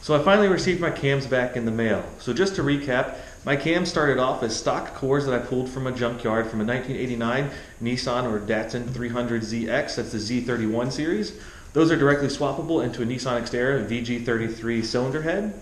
So I finally received my cams back in the mail. So just to recap, my cams started off as stock cores that I pulled from a junkyard from a 1989 Nissan or Datsun 300ZX, that's the Z31 series. Those are directly swappable into a Nissan Xterra VG33 cylinder head.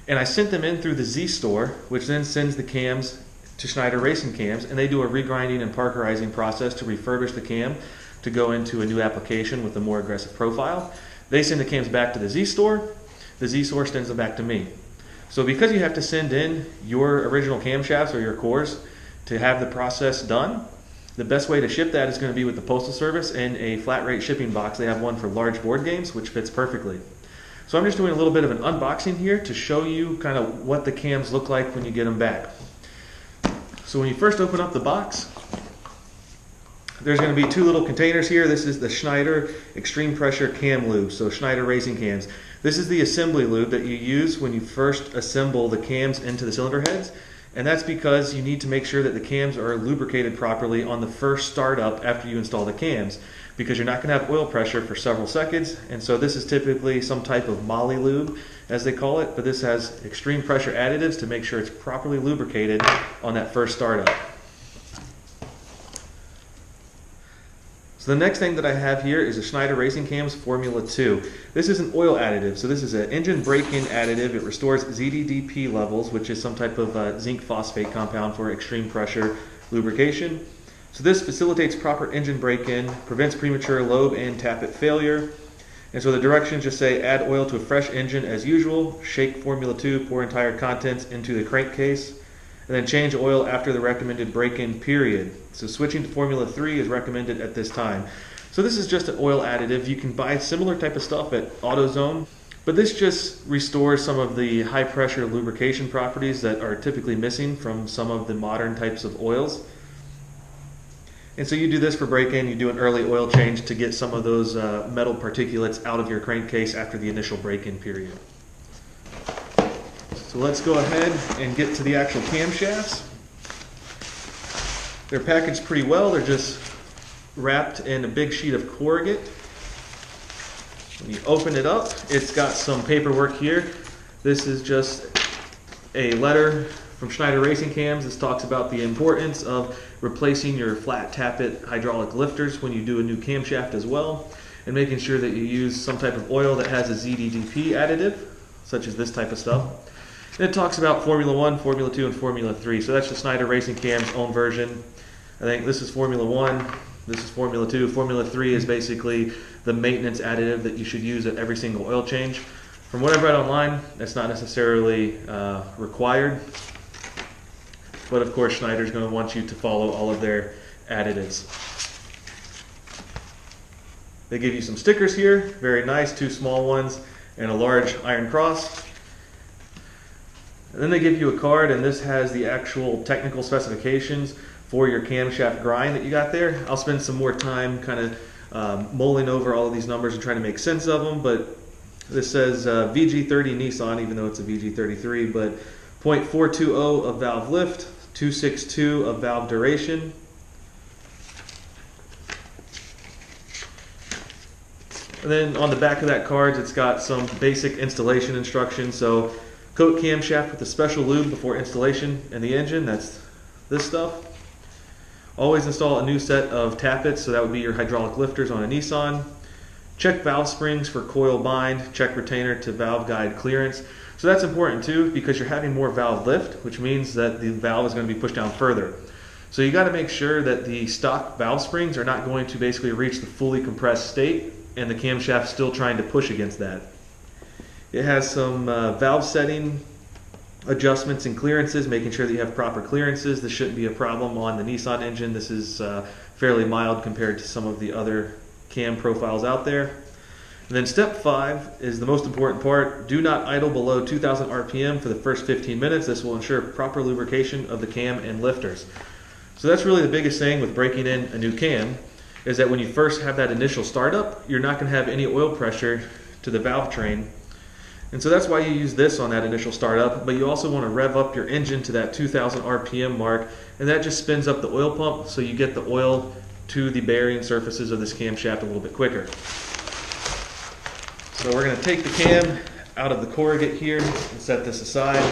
And I sent them in through the ZStore, which then sends the cams to Schneider Racing Cams, and they do a regrinding and parkerizing process to refurbish the cam to go into a new application with a more aggressive profile. They send the cams back to the ZStore. The ZStore sends them back to me. So because you have to send in your original camshafts or your cores to have the process done, the best way to ship that is going to be with the Postal Service in a flat rate shipping box. They have one for large board games, which fits perfectly. So I'm just doing a little bit of an unboxing here to show you kind of what the cams look like when you get them back. So when you first open up the box, there's going to be two little containers here. This is the Schneider Extreme Pressure Cam Lube, so Schneider Racing Cams. This is the assembly lube that you use when you first assemble the cams into the cylinder heads. And that's because you need to make sure that the cams are lubricated properly on the first startup after you install the cams, because you're not going to have oil pressure for several seconds. And so this is typically some type of moly lube, as they call it, but this has extreme pressure additives to make sure it's properly lubricated on that first startup. So the next thing that I have here is a Schneider Racing Cams Formula 2. This is an oil additive, so this is an engine break-in additive. It restores ZDDP levels, which is some type of zinc phosphate compound for extreme pressure lubrication. So this facilitates proper engine break-in, prevents premature lobe and tappet failure. And so the directions just say add oil to a fresh engine as usual, shake Formula 2, pour entire contents into the crankcase, and then change oil after the recommended break-in period. So switching to Formula 3 is recommended at this time. So this is just an oil additive. You can buy similar type of stuff at AutoZone, but this just restores some of the high pressure lubrication properties that are typically missing from some of the modern types of oils. And so you do this for break-in, you do an early oil change to get some of those metal particulates out of your crankcase after the initial break-in period. So let's go ahead and get to the actual camshafts. They're packaged pretty well. They're just wrapped in a big sheet of corrugate. When you open it up, it's got some paperwork here. This is just a letter from Schneider Racing Cams. This talks about the importance of replacing your flat tappet hydraulic lifters when you do a new camshaft as well, and making sure that you use some type of oil that has a ZDDP additive, such as this type of stuff. And it talks about Formula 1, Formula 2, and Formula 3. So that's the Schneider Racing Cam's own version. I think this is Formula 1, this is Formula 2. Formula 3 is basically the maintenance additive that you should use at every single oil change. From what I've read online, that's not necessarily required. But of course, Schneider's going to want you to follow all of their additives. They give you some stickers here, very nice, two small ones and a large iron cross. And then they give you a card, and this has the actual technical specifications for your camshaft grind that you got there. I'll spend some more time kind of mulling over all of these numbers and trying to make sense of them, but this says VG30 Nissan, even though it's a VG33, but 0.420 of valve lift, 262 of valve duration. And then on the back of that card, it's got some basic installation instructions. So coat camshaft with a special lube before installation in the engine. That's this stuff. Always install a new set of tappets, so that would be your hydraulic lifters on a Nissan. Check valve springs for coil bind. Check retainer to valve guide clearance. So that's important too, because you're having more valve lift, which means that the valve is going to be pushed down further. So you got to make sure that the stock valve springs are not going to basically reach the fully compressed state and the camshaft still trying to push against that. It has some valve setting adjustments and clearances, making sure that you have proper clearances. This shouldn't be a problem on the Nissan engine. This is fairly mild compared to some of the other cam profiles out there. And then step 5 is the most important part. Do not idle below 2,000 RPM for the first 15 minutes. This will ensure proper lubrication of the cam and lifters. So that's really the biggest thing with breaking in a new cam, is that when you first have that initial startup, you're not going to have any oil pressure to the valve train. And so that's why you use this on that initial startup, but you also want to rev up your engine to that 2,000 RPM mark, and that just spins up the oil pump so you get the oil to the bearing surfaces of this camshaft a little bit quicker. So we're going to take the cam out of the corrugate here and set this aside.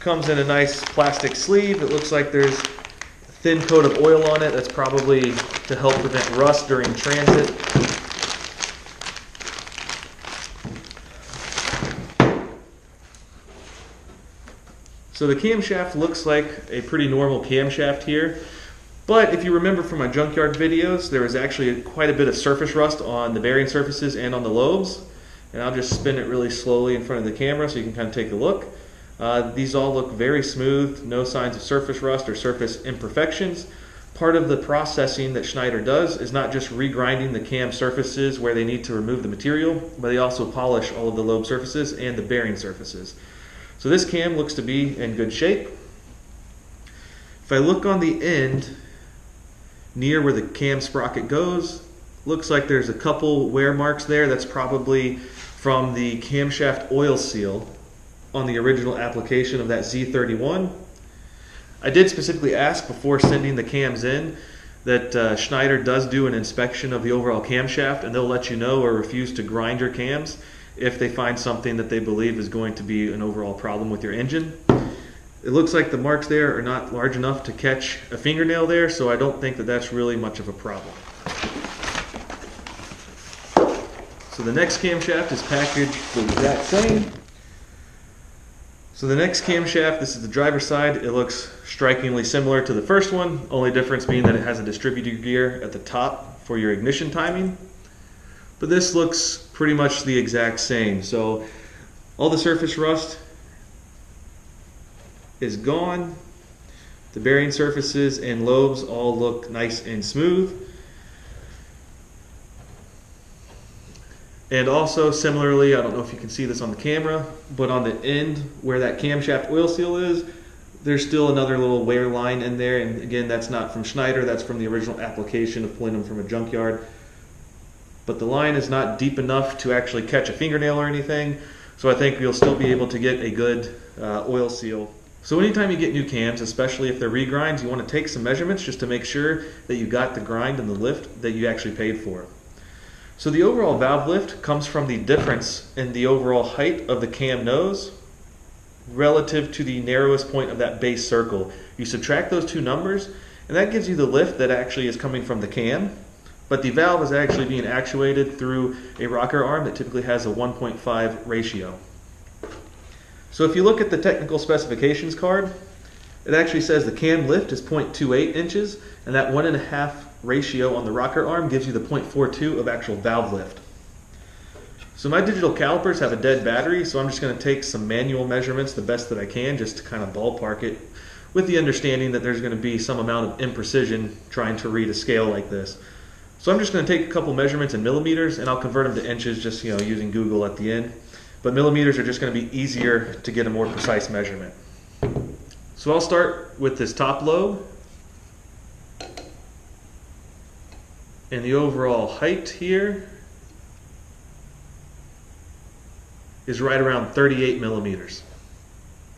Comes in a nice plastic sleeve. It looks like there's a thin coat of oil on it. That's probably to help prevent rust during transit. So the camshaft looks like a pretty normal camshaft here, but if you remember from my junkyard videos, there was actually quite a bit of surface rust on the bearing surfaces and on the lobes. And I'll just spin it really slowly in front of the camera so you can kind of take a look. These all look very smooth, no signs of surface rust or surface imperfections. Part of the processing that Schneider does is not just regrinding the cam surfaces where they need to remove the material, but they also polish all of the lobe surfaces and the bearing surfaces. So this cam looks to be in good shape. If I look on the end, near where the cam sprocket goes, looks like there's a couple wear marks there. That's probably from the camshaft oil seal on the original application of that Z31. I did specifically ask before sending the cams in that Schneider does do an inspection of the overall camshaft, and they'll let you know or refuse to grind your cams if they find something that they believe is going to be an overall problem with your engine. It looks like the marks there are not large enough to catch a fingernail there, so I don't think that that's really much of a problem. So the next camshaft is packaged the exact same. So the next camshaft, this is the driver's side. It looks strikingly similar to the first one, only difference being that it has a distributor gear at the top for your ignition timing. But this looks pretty much the exact same. So all the surface rust is gone. The bearing surfaces and lobes all look nice and smooth. And also similarly, I don't know if you can see this on the camera, but on the end where that camshaft oil seal is, there's still another little wear line in there. And again, that's not from Schneider, that's from the original application of pulling them from a junkyard. But the line is not deep enough to actually catch a fingernail or anything, so I think you'll still be able to get a good oil seal. So anytime you get new cams, especially if they're regrinds, you want to take some measurements just to make sure that you got the grind and the lift that you actually paid for. So the overall valve lift comes from the difference in the overall height of the cam nose relative to the narrowest point of that base circle. You subtract those two numbers, and that gives you the lift that actually is coming from the cam. But the valve is actually being actuated through a rocker arm that typically has a 1.5 ratio. So if you look at the technical specifications card, it actually says the cam lift is 0.28 inches, and that 1.5 ratio on the rocker arm gives you the 0.42 of actual valve lift. So my digital calipers have a dead battery, so I'm just going to take some manual measurements the best that I can just to kind of ballpark it, with the understanding that there's going to be some amount of imprecision trying to read a scale like this. So I'm just going to take a couple measurements in millimeters, and I'll convert them to inches just using Google at the end. But millimeters are just going to be easier to get a more precise measurement. So I'll start with this top lobe. And the overall height here is right around 38 millimeters.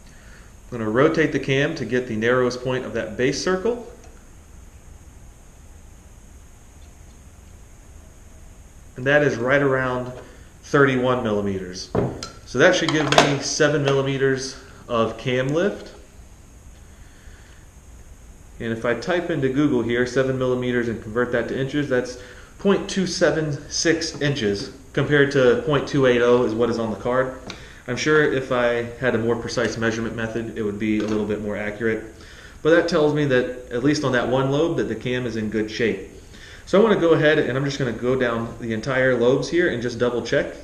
I'm going to rotate the cam to get the narrowest point of that base circle. And that is right around 31 millimeters. So that should give me 7 millimeters of cam lift. And if I type into Google here 7 millimeters and convert that to inches, that's 0.276 inches compared to 0.280 is what is on the card. I'm sure if I had a more precise measurement method, it would be a little bit more accurate. But that tells me that, at least on that one lobe, that the cam is in good shape. So I want to go ahead and I'm just going to go down the entire lobes here and just double check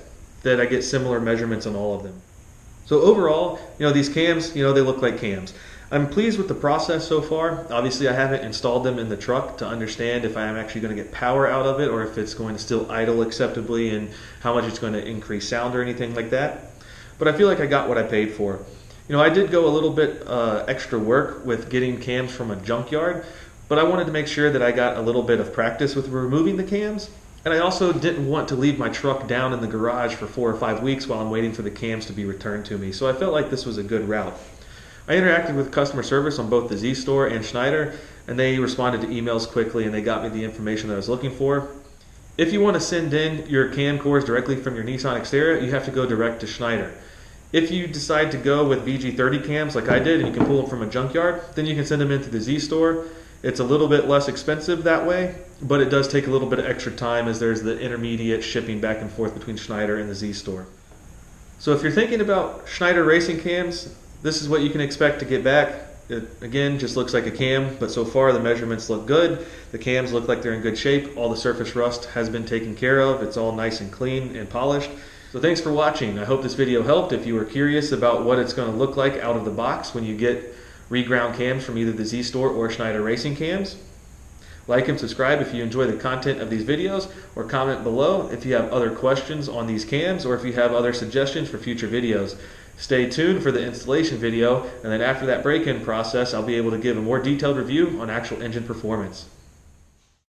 that I get similar measurements on all of them. So overall, these cams, they look like cams. I'm pleased with the process so far. Obviously, I haven't installed them in the truck to understand if I am actually going to get power out of it or if it's going to still idle acceptably and how much it's going to increase sound or anything like that. But I feel like I got what I paid for. I did go a little bit extra work with getting cams from a junkyard, but I wanted to make sure that I got a little bit of practice with removing the cams. And I also didn't want to leave my truck down in the garage for 4 or 5 weeks while I'm waiting for the cams to be returned to me. So I felt like this was a good route. I interacted with customer service on both the ZStore and Schneider, and they responded to emails quickly and they got me the information that I was looking for. If you want to send in your cam cores directly from your Nissan Xterra, you have to go direct to Schneider. If you decide to go with VG33 cams like I did, and you can pull them from a junkyard, then you can send them into the ZStore. It's a little bit less expensive that way, but it does take a little bit of extra time as there's the intermediate shipping back and forth between Schneider and the ZStore. So if you're thinking about Schneider Racing Cams, this is what you can expect to get back. It, again, just looks like a cam, but so far the measurements look good. The cams look like they're in good shape. All the surface rust has been taken care of. It's all nice and clean and polished. So thanks for watching. I hope this video helped. If you were curious about what it's going to look like out of the box when you get reground cams from either the ZStore or Schneider Racing Cams, like and subscribe if you enjoy the content of these videos, or comment below if you have other questions on these cams or if you have other suggestions for future videos. Stay tuned for the installation video, and then after that break-in process, I'll be able to give a more detailed review on actual engine performance.